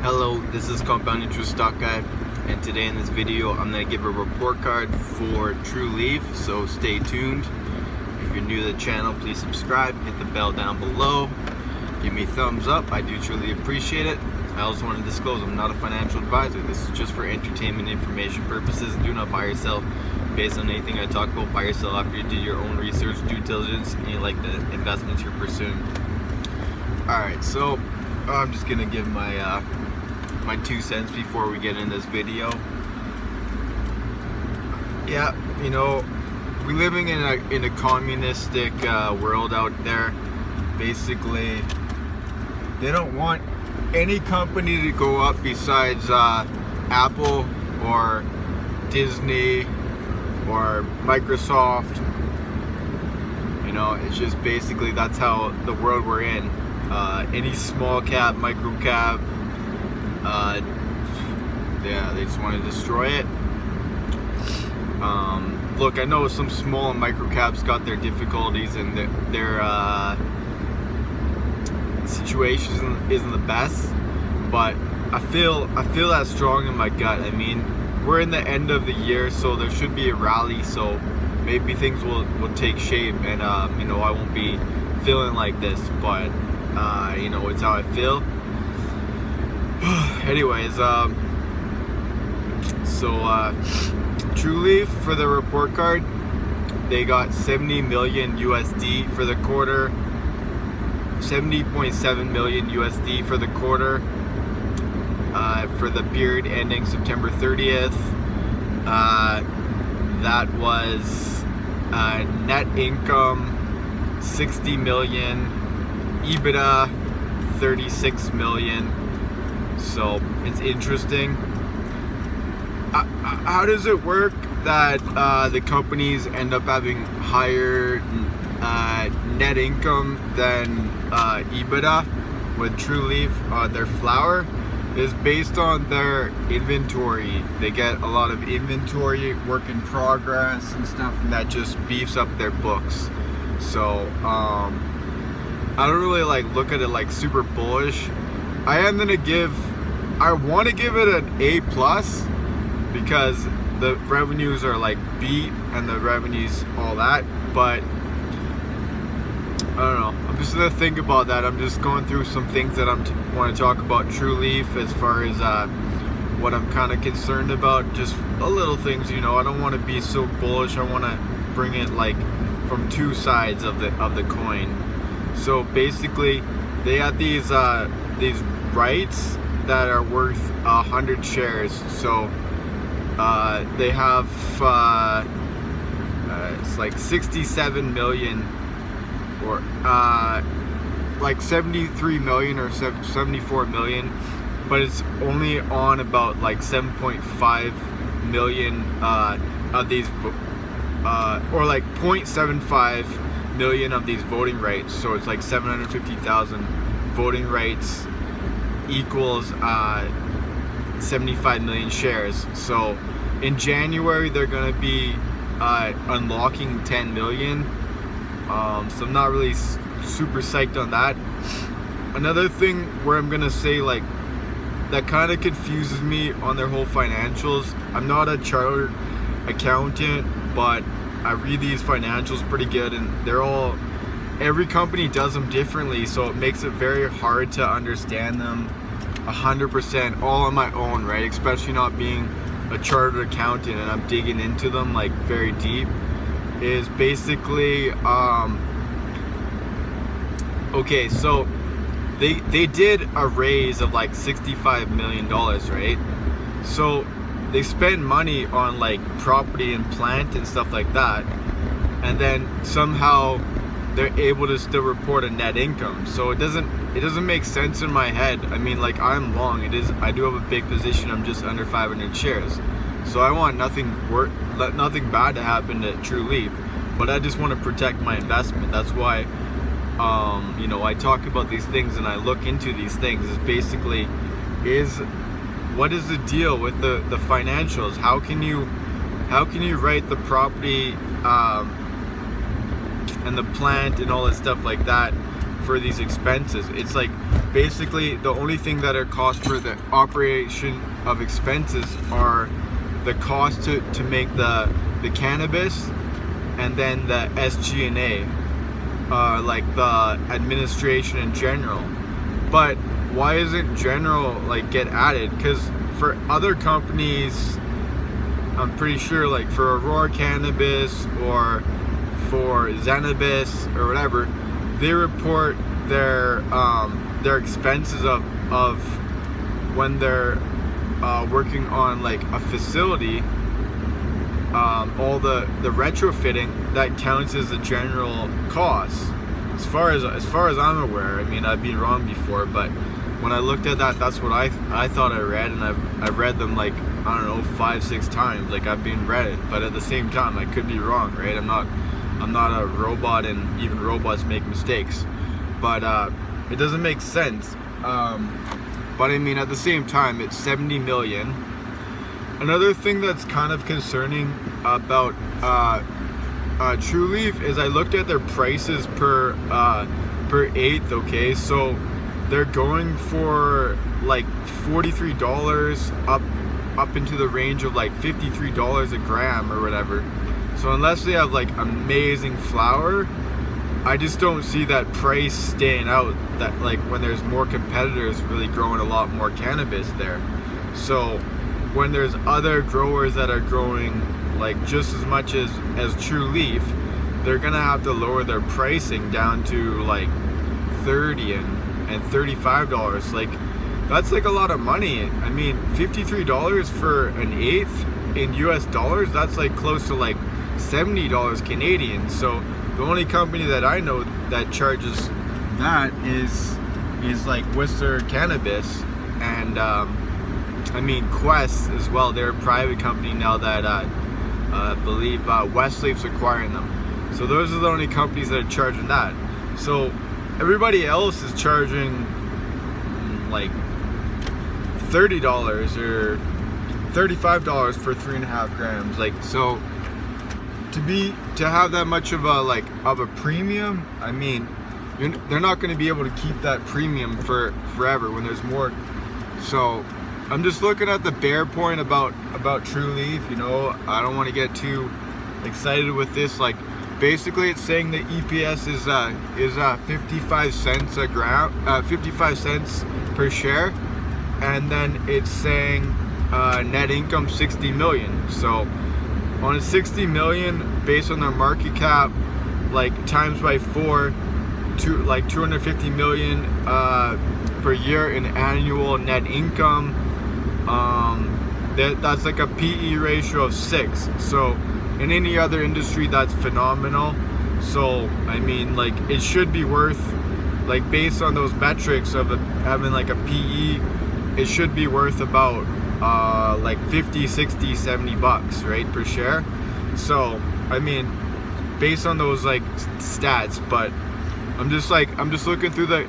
Hello, this is Compound Interest Stock Guy, and today in this video I'm going to give a report card for Trulieve, so stay tuned. If you're new to the channel, please subscribe, hit the bell down below, give me a thumbs up, I do truly appreciate it. I also want to disclose I'm not a financial advisor. This is just for entertainment information purposes. Do not buy or sell based on anything I talk about. Buy or sell after you do your own research, due diligence, and you like the investments you're pursuing. Alright, so I'm just going to give my 2 cents before we get in this video. Yeah, you know, we're living in a communistic world out there. Basically, they don't want any company to go up besides Apple or Disney or Microsoft. You know, it's just basically that's how the world we're in. Any small cap, micro cap, yeah, they just want to destroy it. Look, I know some small and micro caps got their difficulties and their situation isn't the best, but I feel that strong in my gut. I mean, we're in the end of the year, so there should be a rally, so maybe things will take shape, and you know, I won't be feeling like this, but you know, it's how I feel. Anyways, Trulieve, for the report card, they got 70 million USD for the quarter, 70.7 million USD for the quarter, for the period ending September 30th. That was net income 60 million, EBITDA 36 million. So it's interesting. How does it work that the companies end up having higher net income than EBITDA with Trulieve? Their flour is based on their inventory. They get a lot of inventory, work in progress and stuff, and that just beefs up their books. So I don't really look at it like super bullish. I want to give it an A+, because the revenues are beat and the revenues all that, but I don't know. I'm just gonna think about that. I'm just going through some things that I want to talk about Trulieve as far as what I'm kind of concerned about. Just a little things, you know. I don't want to be so bullish. I want to bring it from two sides of the coin. So basically, they have these rights that are worth 100 shares. So they have it's 67 million or 73 million or 74 million, but it's only on about 7.5 million of these or 0.75 million of these voting rights. So it's 750,000 voting rights equals 75 million shares. So in January they're gonna be unlocking 10 million. So I'm not really super psyched on that. Another thing where I'm gonna say that kind of confuses me on their whole financials. I'm not a chartered accountant, but I read these financials pretty good, and every company does them differently, so it makes it very hard to understand them 100% all on my own, right? Especially not being a chartered accountant and I'm digging into them very deep. Is basically okay, so they did a raise of $65 million, right? So they spend money on property and plant and stuff like that, and then somehow they're able to still report a net income. So it doesn't make sense in my head. I mean, I'm long. I do have a big position. I'm just under 500 shares. So I want nothing bad to happen to Trulieve, but I just want to protect my investment. That's why you know, I talk about these things and I look into these things. Is basically what is the deal with the financials? How can you write the property and the plant and all that stuff like that for these expenses. It's like basically the only thing that are cost for the operation of expenses are the cost to make the cannabis, and then the SG&A, like the administration in general. But why isn't general like get added? Because for other companies, I'm pretty sure, like for Aurora Cannabis or for Zenabis or whatever, they report their expenses of when they're working on like a facility, all the retrofitting, that counts as a general cost. As far as I'm aware. I mean, I've been wrong before, but when I looked at that, that's what I thought I read, and I've read them like, I don't know, 5-6 times. Like I've been read it, but at the same time, I could be wrong, right? I'm not a robot, and even robots make mistakes. But it doesn't make sense. But I mean, at the same time, it's 70 million. Another thing that's kind of concerning about Trulieve is I looked at their prices per eighth. Okay, so they're going for like $43 up into the range of like $53 a gram or whatever. So unless they have like amazing flower, I just don't see that price staying out, that like when there's more competitors really growing a lot more cannabis there. So when there's other growers that are growing like just as much as Trulieve, they're gonna have to lower their pricing down to like $30 and $35. Like that's like a lot of money. I mean, $53 for an eighth in US dollars, that's like close to like $70 Canadian. So the only company that I know that charges that is like Whistler Cannabis, and I mean Quest as well. They're a private company now that I believe Westleaf's acquiring them. So those are the only companies that are charging that. So everybody else is charging like $30 or $35 for 3.5 grams. Like, so to have that much of a premium, I mean, they're not going to be able to keep that premium for forever when there's more. So I'm just looking at the bear point about Trulieve. You know, I don't want to get too excited with this. Like basically it's saying the EPS is 55 cents a gram, 55 cents per share, and then it's saying net income 60 million. So on a 60 million, based on their market cap, like times by 4, to like 250 million per year in annual net income. That's like a PE ratio of 6. So in any other industry, that's phenomenal. So I mean, like it should be worth, like based on those metrics of having like a PE, it should be worth about like 50, 60, 70 bucks, right, per share. So I mean, based on those like stats, but I'm just looking through the,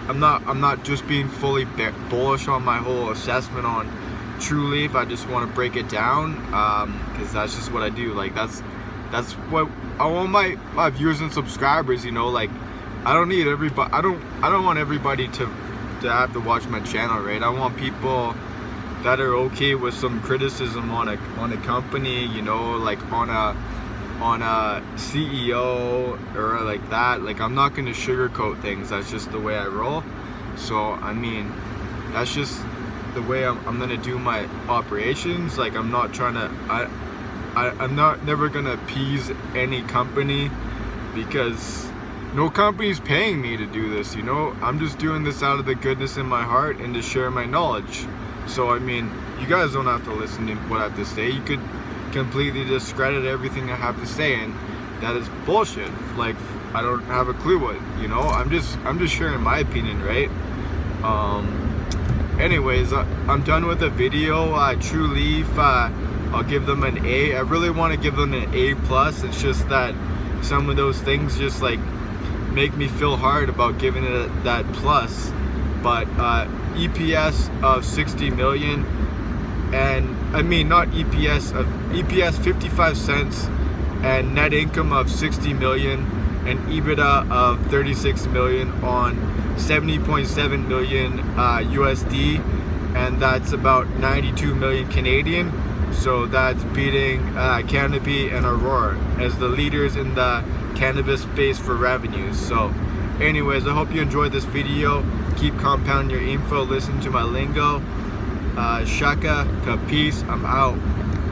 I'm not just being fully bullish on my whole assessment on Trulieve. I just want to break it down because that's just what I do. Like that's what I want my viewers and subscribers, you know. Like I don't need everybody, I don't want everybody to have to watch my channel, right? I want people that are okay with some criticism on a company, you know, like on a CEO or like that. Like I'm not going to sugarcoat things. That's just the way I roll. So I mean, that's just the way I'm gonna do my operations. Like I'm not trying to, I'm never gonna appease any company, because no company's paying me to do this, you know. I'm just doing this out of the goodness in my heart and to share my knowledge. So I mean, you guys don't have to listen to what I have to say. You could completely discredit everything I have to say, and that is bullshit. Like I don't have a clue what, you know. I'm just sharing my opinion, right? Anyways, I'm done with the video. Trulieve, I'll give them an A. I really want to give them an A+. It's just that some of those things just like make me feel hard about giving it that plus. But EPS of 60 million, and I mean not EPS 55 cents, and net income of 60 million. an EBITDA of 36 million on 70.7 million USD, and that's about 92 million Canadian. So that's beating Canopy and Aurora as the leaders in the cannabis space for revenues. So anyways, I hope you enjoyed this video. Keep compounding your info, listen to my lingo. Shaka, ka, peace, I'm out.